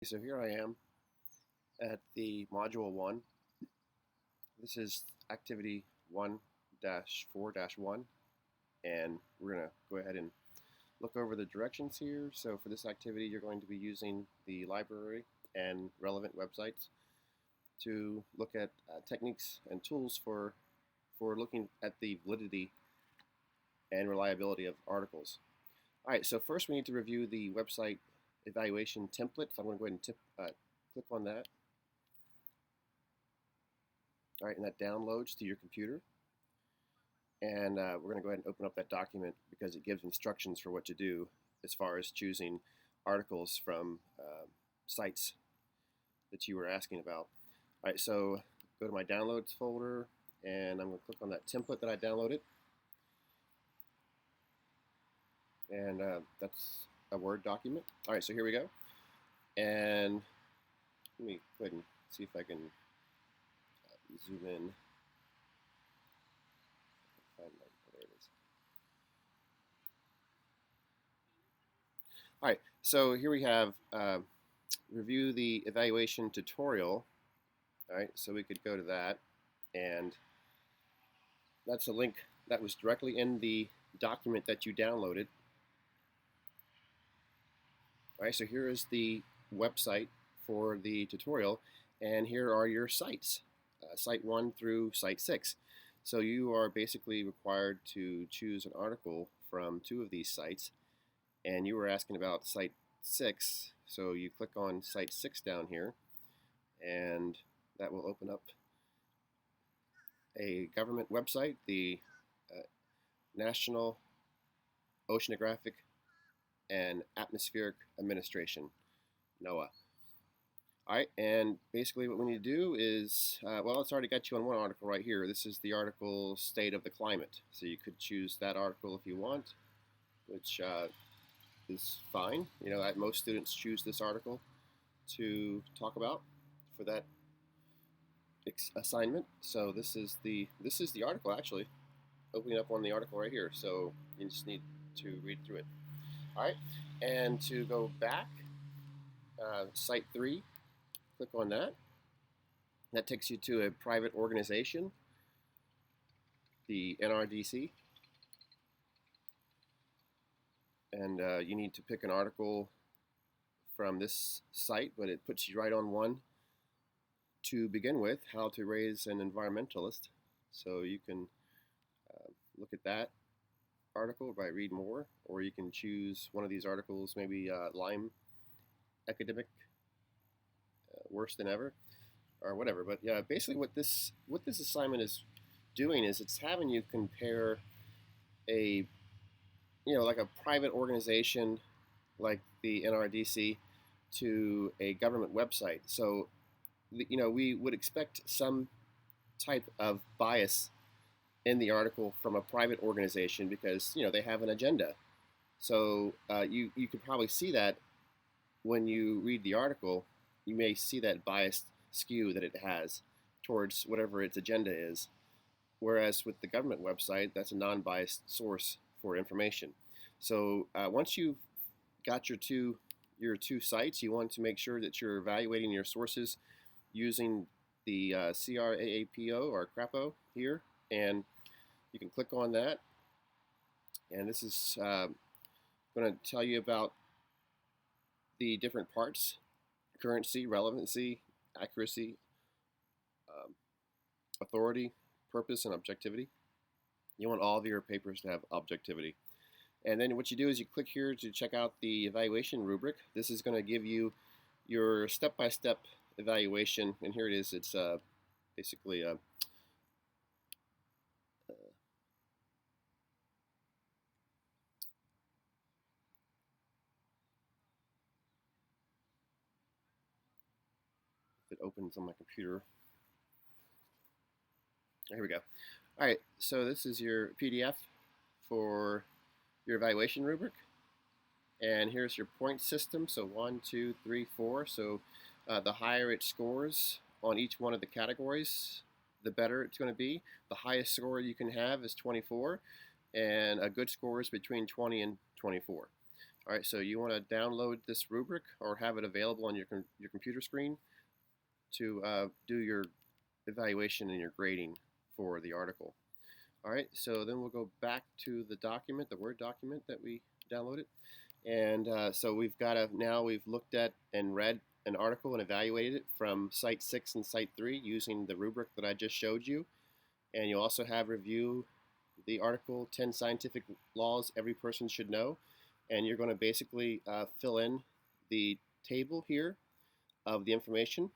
So here I am at the Module 1. This is Activity 1-4-1, and we're going to go ahead and look over the directions here. So for this activity, you're going to be using the library and relevant websites to look at techniques and tools for looking at the validity and reliability of articles. All right, so first we need to review the website evaluation template. So I'm going to go ahead and click on that. All right, and that downloads to your computer. And we're going to go ahead and open up that document because it gives instructions for what to do as far as choosing articles from sites that you were asking about. All right, so go to my downloads folder, and I'm going to click on that template that I downloaded. And that's a Word document. All right, so here we go. And let me go ahead and see if I can zoom in. There it is. All right, so here we have review the evaluation tutorial. All right, so we could go to that, and that's a link that was directly in the document that you downloaded. All right, so here is the website for the tutorial, and here are your sites, site 1 through site 6. So you are basically required to choose an article from 2 of these sites, and you were asking about site 6, so you click on site 6 down here, and that will open up a government website, the National Oceanographic and Atmospheric Administration, NOAA. All right, and basically what we need to do is, well, it's already got you on one article right here. This is the article State of the Climate. So you could choose that article if you want, which is fine. You know, most students choose this article to talk about for that assignment. So this is the article actually, opening up on the article right here. So you just need to read through it. All right, and to go back, site 3, click on that. That takes you to a private organization, the NRDC, and you need to pick an article from this site, but it puts you right on one to begin with, how to raise an environmentalist. So you can look at that article by read more, or you can choose one of these articles, maybe Lyme Academic, worse than ever, or whatever. But yeah, basically what this assignment is doing is it's having you compare a, like a private organization like the NRDC to a government website. So we would expect some type of bias in the article from a private organization because they have an agenda. So you could probably see that when you read the article. You may see that biased skew that it has towards whatever its agenda is. Whereas with the government website, that's a non-biased source for information. So once you've got your two sites, you want to make sure that you're evaluating your sources using the CRAAPO or CRAPO here, and you can click on that. And this is going to tell you about the different parts: currency, relevancy, accuracy, authority, purpose, and objectivity. You want all of your papers to have objectivity. And then what you do is you click here to check out the evaluation rubric. This is going to give you your step-by-step evaluation, and here it is. It's basically a it opens on my computer. Here we go. All right, so this is your PDF for your evaluation rubric, and here's your point system. So 1, 2, 3, 4. So the higher it scores on each one of the categories, the better it's going to be. The highest score you can have is 24, and a good score is between 20 and 24. All right, so you want to download this rubric or have it available on your computer screen to do your evaluation and your grading for the article. All right, so then we'll go back to the document, the Word document that we downloaded. And so we've looked at and read an article and evaluated it from Site 6 and Site 3 using the rubric that I just showed you. And you'll also have review the article 10 Scientific Laws Every Person Should Know. And you're going to basically fill in the table here of the information.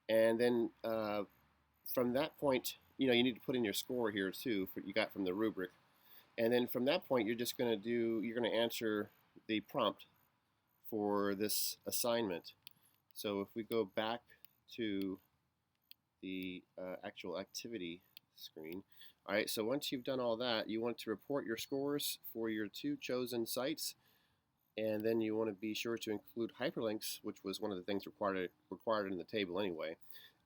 And then from that point, you need to put in your score here too, for you got from the rubric. And then from that point, you're going to answer the prompt for this assignment. So if we go back to the actual activity screen. All right, so once you've done all that, you want to report your scores for your 2 chosen sites, and then you want to be sure to include hyperlinks, which was one of the things required in the table anyway,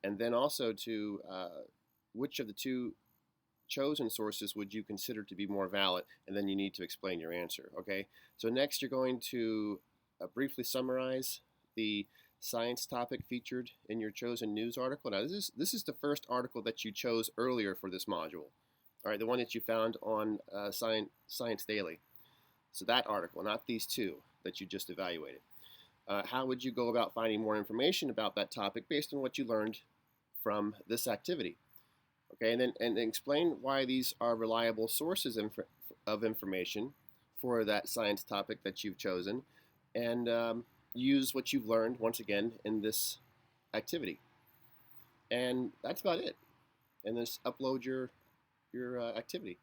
and then also to which of the 2 chosen sources would you consider to be more valid, and then you need to explain your answer. Okay, so next you're going to briefly summarize the science topic featured in your chosen news article. Now this is the first article that you chose earlier for this module. All right, the one that you found on Science Daily. So that article, not these 2 that you just evaluated. How would you go about finding more information about that topic based on what you learned from this activity? Okay, and then explain why these are reliable sources of information for that science topic that you've chosen, and use what you've learned once again in this activity. And that's about it. And then just upload your activity.